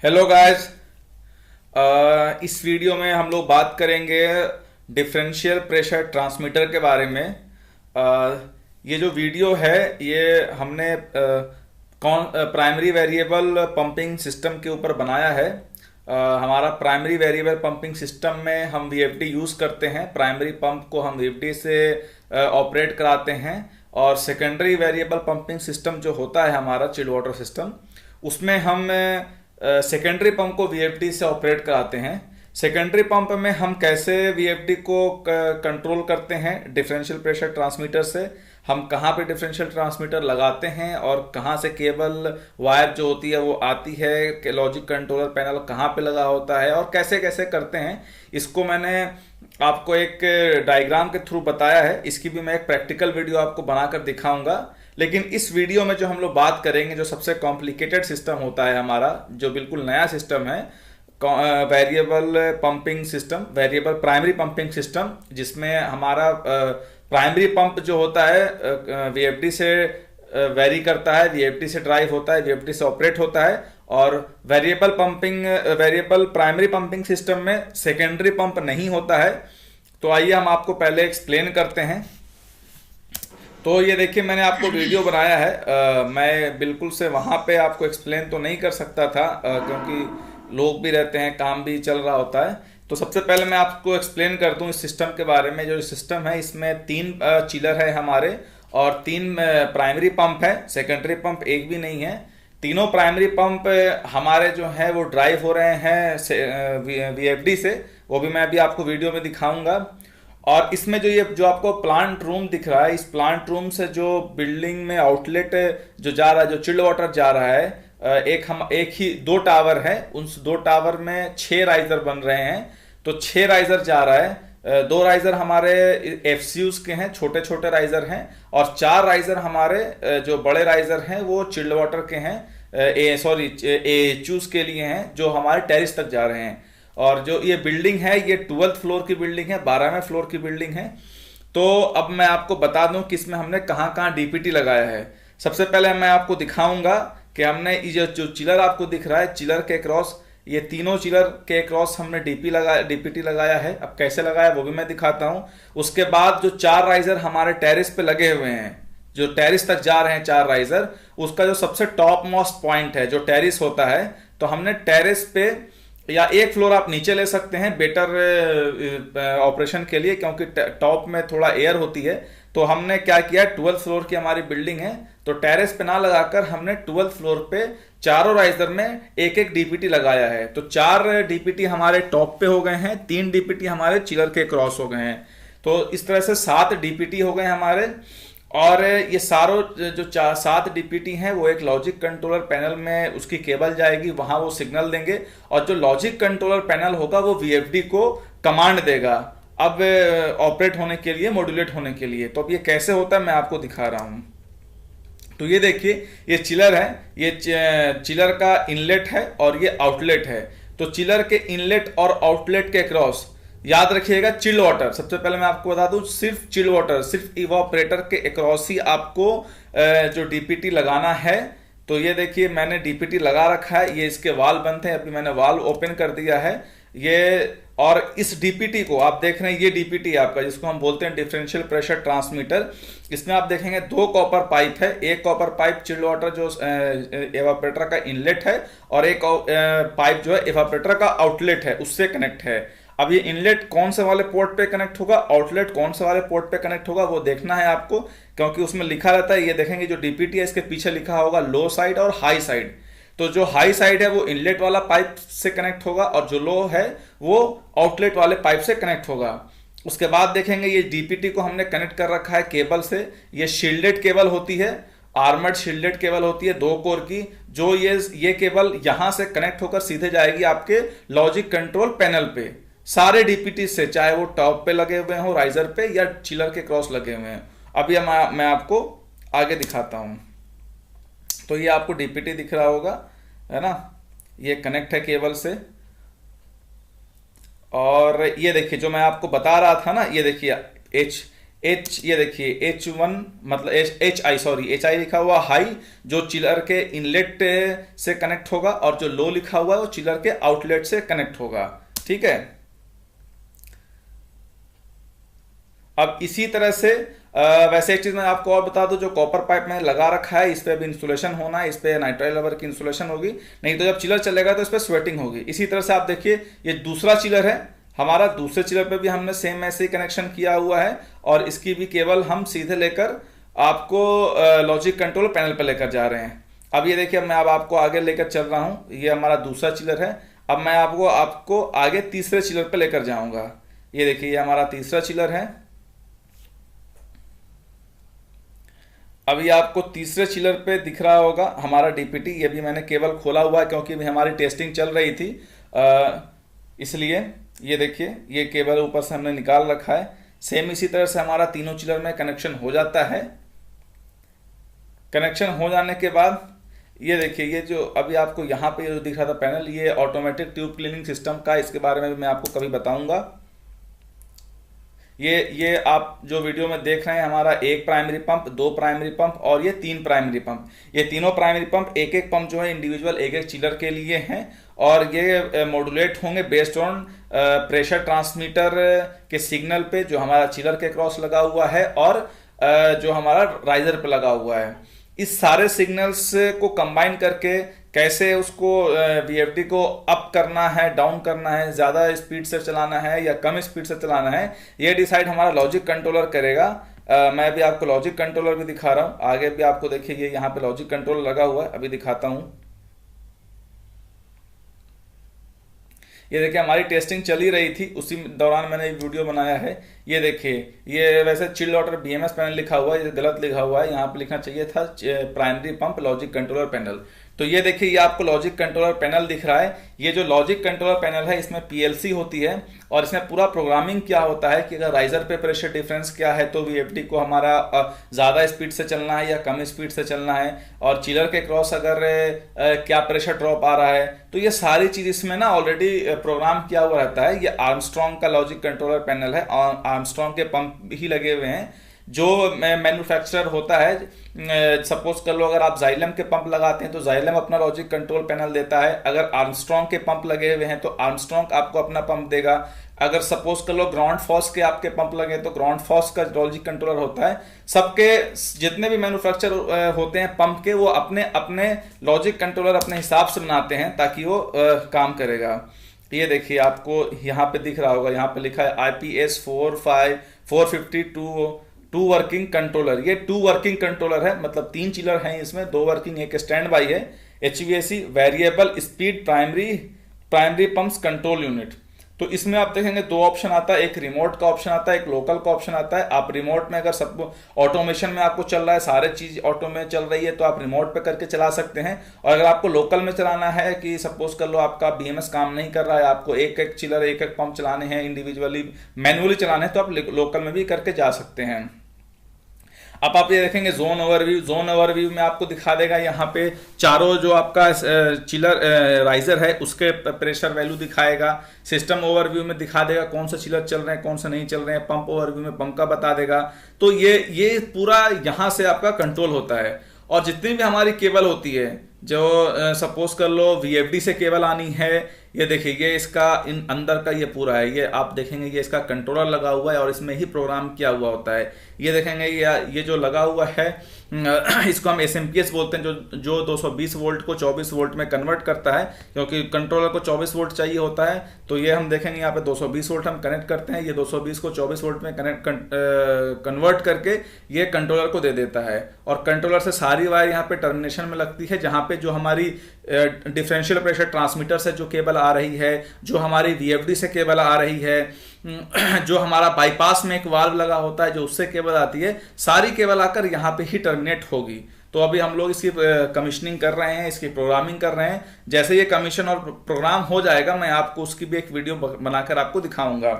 Hello guys. इस video में हम लोग बात करेंगे डिफरेंशियल प्रेशर ट्रांसमीटर के बारे में। ये जो वीडियो है ये हमने कौन प्राइमरी वेरिएबल पंपिंग सिस्टम के ऊपर बनाया है। हमारा प्राइमरी वेरिएबल पंपिंग सिस्टम में हम वीएफडी यूज़ करते हैं। प्राइमरी पंप को हम वीएफडी से ऑपरेट कराते हैं और सेकेंडरी वेरिएबल पंपिंग सिस्टम जो होता है हमारा चिल्ड वाटर सिस्टम, उसमें हम सेकेंडरी पंप को वीएफडी से ऑपरेट कराते हैं। सेकेंडरी पंप में हम कैसे वीएफडी को कंट्रोल करते हैं डिफरेंशियल प्रेशर ट्रांसमीटर से, हम कहाँ पे डिफरेंशियल ट्रांसमीटर लगाते हैं और कहाँ से केबल वायर जो होती है वो आती है, कि लॉजिक कंट्रोलर पैनल कहाँ पे लगा होता है और कैसे कैसे करते हैं, इसको मैंने आपको एक डायग्राम के थ्रू बताया है। इसकी भी मैं एक प्रैक्टिकल वीडियो आपको बनाकर दिखाऊंगा। लेकिन इस वीडियो में जो हम लोग बात करेंगे, जो सबसे कॉम्प्लिकेटेड सिस्टम होता है हमारा, जो बिल्कुल नया सिस्टम है, variable pumping system, variable primary pumping system, जिसमें हमारा प्राइमरी पंप जो होता है वीएफडी से वेरी करता है, वीएफडी से ड्राइव होता है, वीएफडी से ऑपरेट होता है। और वेरिएबल प्राइमरी पंपिंग सिस्टम में सेकेंडरी पंप नहीं होता है। तो आइए हम आपको पहले एक्सप्लेन करते हैं। तो ये देखिए, मैंने आपको वीडियो बनाया है। मैं बिल्कुल से वहाँ पे आपको एक्सप्लेन तो नहीं कर सकता था, क्योंकि लोग भी रहते हैं, काम भी चल रहा होता है। तो सबसे पहले मैं आपको एक्सप्लेन कर दूं इस सिस्टम के बारे में। जो सिस्टम है इसमें 3 चिलर है हमारे और 3 प्राइमरी पंप है, सेकेंडरी पंप एक भी नहीं है। तीनों प्राइमरी पंप हमारे जो है वो ड्राइव हो रहे हैं वीएफडी से, वो भी मैं अभी आपको वीडियो में दिखाऊंगा। और इसमें जो आपको प्लांट रूम दिख रहा है, इस प्लांट रूम से जो बिल्डिंग में आउटलेट जो जा रहा है, जो चिल्ड वाटर जा रहा है, एक ही 2 टावर है, उन 2 टावर में 6 राइजर बन रहे हैं। तो 6 राइजर जा रहा है। 2 राइजर हमारे एफसीयूज के हैं, छोटे छोटे राइजर हैं, और 4 राइजर हमारे जो बड़े राइजर हैं वो चिल्ड वाटर के हैं, एएचयूज के लिए हैं, जो हमारे टेरिस तक जा रहे हैं। और जो ये बिल्डिंग है ये 12th फ्लोर की बिल्डिंग है, 12वें फ्लोर की बिल्डिंग है। तो अब मैं आपको बता दूं कि इसमें हमने कहाँ कहाँ डीपीटी लगाया है। सबसे पहले मैं आपको दिखाऊंगा कि हमने ये जो चिलर आपको दिख रहा है, चिलर के क्रॉस, ये तीनों चिलर के क्रॉस हमने डीपीटी लगाया है। अब कैसे लगाया वो भी मैं दिखाता हूँ। उसके बाद जो 4 राइजर हमारे टेरिस पे लगे हुए हैं, जो टेरिस तक जा रहे हैं 4 राइजर, उसका जो सबसे टॉप मोस्ट पॉइंट है, जो टेरिस होता है, तो हमने टेरिस पे, या एक फ्लोर आप नीचे ले सकते हैं बेटर ऑपरेशन के लिए, क्योंकि टॉप में थोड़ा एयर होती है। तो हमने क्या किया, 12th फ्लोर की हमारी बिल्डिंग है, तो टेरेस पे ना लगाकर हमने 12th फ्लोर पे चारों राइजर में एक एक डीपीटी लगाया है। तो 4 डीपीटी हमारे टॉप पे हो गए हैं, 3 डीपीटी हमारे चिलर के क्रॉस हो गए हैं। तो इस तरह से 7 डीपीटी हो गए हमारे। और ये सारों जो 7 डीपीटी हैं वो एक लॉजिक कंट्रोलर पैनल में उसकी केबल जाएगी, वहां वो सिग्नल देंगे, और जो लॉजिक कंट्रोलर पैनल होगा वो वीएफडी को कमांड देगा अब ऑपरेट होने के लिए, मॉड्यूलेट होने के लिए। तो अब ये कैसे होता है मैं आपको दिखा रहा हूं। तो ये देखिए, ये चिलर है, ये चिलर का इनलेट है और ये आउटलेट है। तो चिलर के इनलेट और आउटलेट के क्रॉस याद रखिएगा चिल्ड वाटर। सबसे पहले मैं आपको बता दूं, सिर्फ चिल्ड वाटर, सिर्फ इवापोरेटर के अक्रॉस ही आपको जो डीपीटी लगाना है। तो ये देखिए, मैंने डीपीटी लगा रखा है, ये इसके वाल बंद हैं, अभी मैंने वाल ओपन कर दिया है ये। और इस डीपीटी को आप देख रहे हैं, ये डीपीटी आपका, जिसको हम बोलते हैं डिफरेंशियल प्रेशर ट्रांसमीटर। इसमें आप देखेंगे 2 कॉपर पाइप है, एक कॉपर पाइप चिल्ड वाटर जो एवापोरेटर का इनलेट है, और एक पाइप जो है एवापोरेटर का आउटलेट है, उससे कनेक्ट है। अब ये इनलेट कौन से वाले पोर्ट पे कनेक्ट होगा, आउटलेट कौन से वाले पोर्ट पे कनेक्ट होगा, वो देखना है आपको, क्योंकि उसमें लिखा रहता है। ये देखेंगे जो डीपीटी है इसके पीछे लिखा होगा लो साइड और हाई साइड। तो जो हाई साइड है वो इनलेट वाला पाइप से कनेक्ट होगा, और जो लो है वो आउटलेट वाले पाइप से कनेक्ट होगा। उसके बाद देखेंगे ये डीपीटी को हमने कनेक्ट कर रखा है केबल से। ये शील्डेड केबल होती है, आर्मर्ड शील्डेड केबल होती है 2 कोर की। जो ये केबल यहां से कनेक्ट होकर सीधे जाएगी आपके लॉजिक कंट्रोल पैनल पे, सारे डीपीटी से, चाहे वो टॉप पे लगे हुए हो राइजर पे या चिलर के क्रॉस लगे हुए हैं। अब ये मैं आपको आगे दिखाता हूं। तो ये आपको डीपीटी दिख रहा होगा, है ना, ये कनेक्ट है केबल से। और ये देखिए जो मैं आपको बता रहा था ना, ये देखिए ये देखिए H1 मतलब HI, सॉरी HI लिखा हुआ हाई, जो चिलर के इनलेट से कनेक्ट होगा, और जो लो लिखा हुआ है वो चिलर के आउटलेट से कनेक्ट होगा। ठीक है। अब इसी तरह से वैसे एक चीज मैं आपको और बता दूं, जो कॉपर पाइप मैंने लगा रखा है इस पे भी इंसुलेशन होना है, इस पे नाइट्राइल रबर की इंसुलेशन होगी, नहीं तो जब चिलर चलेगा तो इस पे स्वेटिंग होगी। इसी तरह से आप देखिए ये दूसरा चिलर है हमारा, दूसरे चिलर पे भी हमने सेम ऐसे ही कनेक्शन किया हुआ है, और इसकी भी केबल हम सीधे लेकर आपको लॉजिक कंट्रोल पैनल पे लेकर जा रहे हैं। अब ये देखिए मैं अब आपको आगे लेकर चल रहा हूं, ये हमारा दूसरा चिलर है। अब मैं आपको आगे तीसरे चिलर पे लेकर जाऊंगा। ये देखिए ये हमारा तीसरा चिलर है। अभी आपको तीसरे चिलर पे दिख रहा होगा हमारा डीपीटी, ये भी मैंने केबल खोला हुआ है क्योंकि भी हमारी टेस्टिंग चल रही थी, इसलिए ये देखिए ये केबल ऊपर से हमने निकाल रखा है। सेम इसी तरह से हमारा तीनों चिलर में कनेक्शन हो जाता है। कनेक्शन हो जाने के बाद ये देखिए ये जो अभी आपको यहाँ पे जो दिख रहा था पैनल, ये ऑटोमेटिक ट्यूब क्लीनिंग सिस्टम का, इसके बारे में भी मैं आपको कभी बताऊंगा। ये आप जो वीडियो में देख रहे हैं हमारा एक प्राइमरी पंप, दो प्राइमरी पंप और ये तीन प्राइमरी पंप, ये तीनों प्राइमरी पंप एक एक पंप जो है इंडिविजुअल एक एक चिलर के लिए हैं, और ये मॉड्यूलेट होंगे बेस्ड ऑन प्रेशर ट्रांसमीटर के सिग्नल पे जो हमारा चिलर के क्रॉस लगा हुआ है और जो हमारा राइजर पे लगा हुआ है। इस सारे सिग्नल्स को कंबाइन करके कैसे उसको वीएफडी को अप करना है, डाउन करना है, ज़्यादा स्पीड से चलाना है या कम स्पीड से चलाना है, ये डिसाइड हमारा लॉजिक कंट्रोलर करेगा। मैं भी आपको लॉजिक कंट्रोलर भी दिखा रहा हूँ, आगे भी आपको देखिए ये यहाँ पे लॉजिक कंट्रोलर लगा हुआ है, अभी दिखाता हूँ। ये देखिए हमारी टेस्टिंग चली रही थी, उसी दौरान मैंने एक वीडियो बनाया है। ये देखिए ये वैसे चिल्ड वाटर बीएमएस पैनल लिखा हुआ है, ये गलत लिखा हुआ है, यहाँ पे लिखना चाहिए था primary pump logic controller panel. तो ये देखिए ये आपको लॉजिक कंट्रोलर पैनल दिख रहा है। ये जो लॉजिक कंट्रोलर पैनल है इसमें पीएलसी होती है, और इसमें पूरा प्रोग्रामिंग क्या होता है कि अगर राइजर पे प्रेशर डिफरेंस क्या है तो वीएफडी को हमारा ज़्यादा स्पीड से चलना है या कम स्पीड से चलना है, और चिलर के क्रॉस अगर क्या प्रेशर ड्रॉप आ रहा है, तो ये सारी चीज़ इसमें ना ऑलरेडी प्रोग्राम किया हुआ रहता है। ये आर्मस्ट्रॉन्ग का लॉजिक कंट्रोलर पैनल है, और आर्मस्ट्रॉन्ग के पंप ही लगे हुए हैं। जो मैन्युफैक्चरर होता है, सपोज कर लो अगर आप जाइलम के पंप लगाते हैं तो जाइलम अपना लॉजिक कंट्रोल पैनल देता है, अगर आर्मस्ट्रॉन्ग के पंप लगे हुए हैं तो आर्मस्ट्रॉन्ग आपको अपना पंप देगा, अगर सपोज कर लो ग्राउंड फोर्स के आपके पंप लगे तो ग्राउंड फोर्स का लॉजिक कंट्रोलर होता है। सबके जितने भी मैन्युफैक्चरर होते हैं पंप के, वो अपने अपने लॉजिक कंट्रोलर अपने हिसाब से बनाते हैं ताकि वो काम करेगा। ये देखिए आपको यहाँ पे दिख रहा होगा, यहाँ पे लिखा है IPS 452 टू वर्किंग कंट्रोलर। ये टू वर्किंग कंट्रोलर है, मतलब तीन चिलर हैं इसमें, दो वर्किंग एक स्टैंड बाई है। HVAC variable speed primary pumps control unit. तो इसमें आप देखेंगे दो ऑप्शन आता है, एक रिमोट का ऑप्शन आता है, एक लोकल का ऑप्शन आता है। आप रिमोट में अगर सब ऑटोमेशन में आपको चल रहा है, सारे चीज ऑटो में चल रही है, तो आप रिमोट पे करके चला सकते हैं। और अगर आपको लोकल में चलाना है कि सपोज कर लो आपका बीएमएस काम नहीं कर रहा है, आपको एक एक चिलर एक एक पंप चलाने हैं, इंडिविजुअली मैनुअली चलाने हैं, तो आप लोकल में भी करके जा सकते हैं। अब आप ये देखेंगे जोन ओवरव्यू में आपको दिखा देगा यहाँ पे चारों जो आपका चिलर राइजर है उसके प्रेशर वैल्यू दिखाएगा। सिस्टम ओवरव्यू में दिखा देगा कौन से चिलर चल रहे हैं कौन से नहीं चल रहे हैं। पंप ओवरव्यू में पंप का बता देगा। तो ये पूरा यहाँ से आपका कंट्रोल होता है। और जितनी भी हमारी केबल होती है, जो सपोज कर लो वीएफडी से केबल आनी है, ये देखिए ये इसका इन अंदर का ये पूरा है, ये आप देखेंगे ये इसका कंट्रोलर लगा हुआ है और इसमें ही प्रोग्राम किया हुआ होता है। ये देखेंगे ये जो लगा हुआ है इसको हम एसएमपीएस बोलते हैं, जो 220 वोल्ट को 24 वोल्ट में कन्वर्ट करता है, क्योंकि कंट्रोलर को 24 वोल्ट चाहिए होता है। तो ये हम देखेंगे यहाँ पे 220 वोल्ट हम कनेक्ट करते हैं, ये 220 को 24 वोल्ट में कन्वर्ट करके ये कंट्रोलर को दे देता है। और कंट्रोलर से सारी वायर यहाँ पे टर्मिनेशन में लगती है, जहाँ पे जो हमारी डिफरेंशियल प्रेशर ट्रांसमीटर से जो केबल आ रही है, जो हमारी वीएफडी से केबल आ रही है, जो हमारा बाईपास में एक वाल्व लगा होता है जो उससे केबल आती है, सारी केबल आकर यहाँ पे ही टर्मिनेट होगी। तो अभी हम लोग इसकी कमीशनिंग कर रहे हैं, इसकी प्रोग्रामिंग कर रहे हैं। जैसे ये कमीशन और प्रोग्राम हो जाएगा मैं आपको उसकी भी एक वीडियो बनाकर आपको दिखाऊंगा।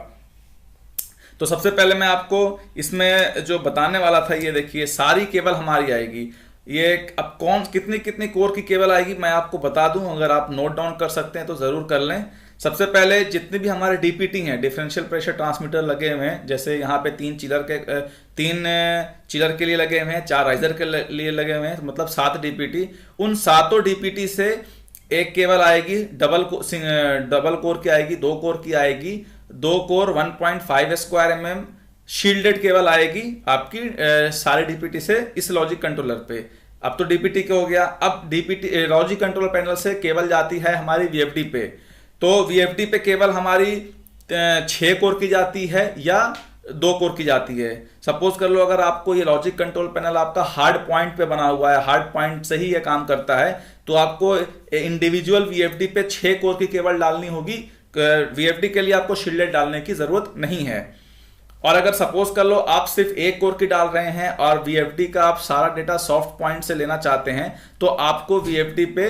तो सबसे पहले मैं आपको इसमें जो बताने वाला था, ये देखिए सारी केबल हमारी आएगी। ये अब कितनी कोर की केबल आएगी मैं आपको बता दूं, अगर आप नोट डाउन कर सकते हैं तो जरूर कर लें। सबसे पहले जितने भी हमारे डीपीटी हैं, डिफरेंशियल प्रेशर ट्रांसमीटर लगे हुए हैं, जैसे यहाँ पे 3 चिलर के लिए लगे हुए हैं, 4 राइजर के लिए लगे हुए हैं, मतलब 7 डीपीटी। उन 7 डीपीटी से एक केबल आएगी डबल कोर की आएगी, 2 कोर की आएगी, 2 core 1.5 square mm shielded cable आएगी आपकी सारे डीपीटी से इस लॉजिक कंट्रोलर पे। अब तो डीपीटी के हो गया। अब डीपीटी लॉजिक कंट्रोलर पैनल से केबल जाती है हमारी वीएफडी पे। तो वीएफडी पे केबल हमारी 6 कोर की जाती है या 2 कोर की जाती है। सपोज कर लो अगर आपको ये लॉजिक कंट्रोल पैनल आपका हार्ड पॉइंट पे बना हुआ है, हार्ड पॉइंट से ही ये काम करता है, तो आपको इंडिविजुअल वीएफडी पे 6 कोर की केबल डालनी होगी। वीएफडी के लिए आपको शील्डेड डालने की जरूरत नहीं है। और अगर सपोज कर लो आप सिर्फ 1 कोर की डाल रहे हैं और वीएफडी का आप सारा डेटा सॉफ्ट पॉइंट से लेना चाहते हैं, तो आपको वीएफडी पे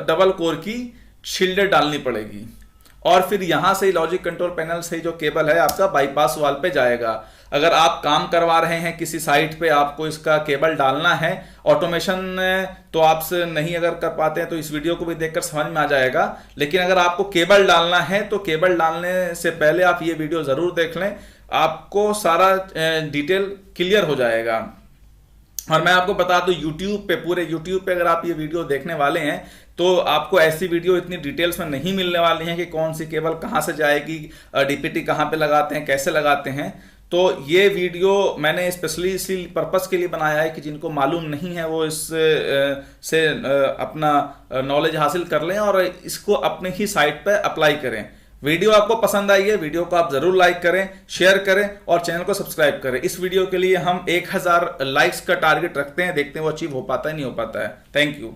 डबल कोर की शील्डेड डालनी पड़ेगी। और फिर यहां से लॉजिक कंट्रोल पैनल से जो केबल है आपका बाईपास वाल पे जाएगा। अगर आप काम करवा रहे हैं किसी साइट पे, आपको इसका केबल डालना है, ऑटोमेशन तो आपसे नहीं अगर कर पाते हैं तो इस वीडियो को भी देखकर समझ में आ जाएगा। लेकिन अगर आपको केबल डालना है तो केबल डालने से पहले आप ये वीडियो जरूर देख लें, आपको सारा डिटेल क्लियर हो जाएगा। और मैं आपको बता दूं यूट्यूब पे, पूरे यूट्यूब पे अगर आप ये वीडियो देखने वाले हैं तो आपको ऐसी वीडियो इतनी डिटेल्स में नहीं मिलने वाली है कि कौन सी केबल कहाँ से जाएगी, डीपीटी कहाँ पे लगाते हैं, कैसे लगाते हैं। तो ये वीडियो मैंने स्पेशली इसी पर्पस के लिए बनाया है कि जिनको मालूम नहीं है वो इस से अपना नॉलेज हासिल कर लें और इसको अपने ही साइट पे अप्लाई करें। वीडियो आपको पसंद आई है, वीडियो को आप जरूर लाइक करें, शेयर करें और चैनल को सब्सक्राइब करें। इस वीडियो के लिए हम 1000 लाइक्स का टारगेट रखते हैं, देखते हैं वो अचीव हो पाता है नहीं हो पाता है। Thank you.